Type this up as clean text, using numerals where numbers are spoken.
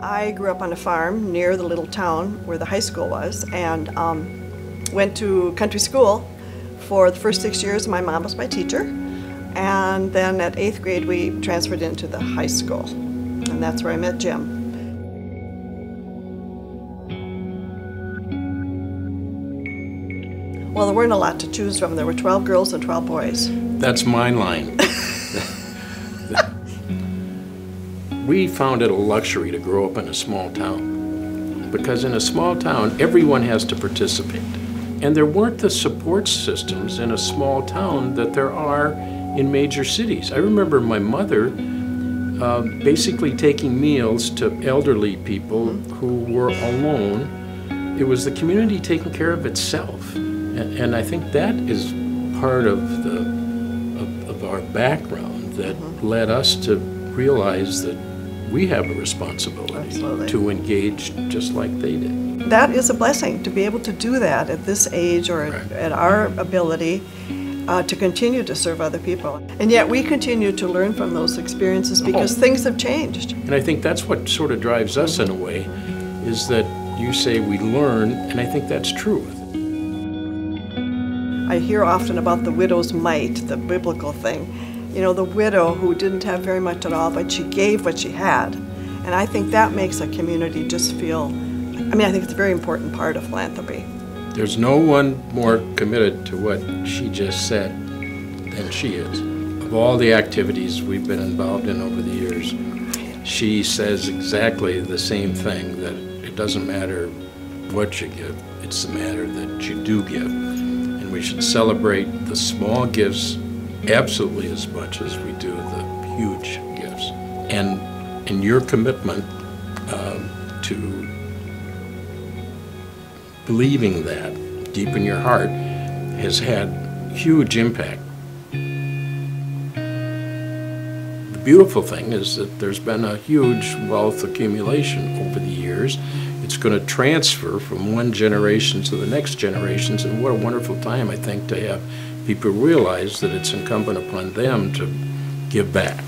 I grew up on a farm near the little town where the high school was, and went to country school for the first 6 years. My mom was my teacher, and then at 8th grade we transferred into the high school, and that's where I met Jim. Well, there weren't a lot to choose from. There were 12 girls and 12 boys. That's my line. We found it a luxury to grow up in a small town, because in a small town, everyone has to participate. And there weren't the support systems in a small town that there are in major cities. I remember my mother basically taking meals to elderly people who were alone. It was the community taking care of itself. And I think that is part of our background that led us to realize that we have a responsibility to engage just like they did. That is a blessing to be able to do that at this age, or at our ability to continue to serve other people. And yet we continue to learn from those experiences because things have changed. And I think that's what sort of drives us in a way, is that you say we learn, and I think that's true. I hear often about the widow's mite, the biblical thing. You know, the widow who didn't have very much at all, but she gave what she had. And I think that makes a community just feel, I think it's a very important part of philanthropy. There's no one more committed to what she just said than she is. Of all the activities we've been involved in over the years, she says exactly the same thing, that it doesn't matter what you give, it's the matter that you do give. And we should celebrate the small gifts absolutely as much as we do the huge gifts. And your commitment to believing that deep in your heart has had huge impact. The beautiful thing is that there's been a huge wealth accumulation over the years. It's going to transfer from one generation to the next generations, and what a wonderful time, I think, to have people realize that it's incumbent upon them to give back.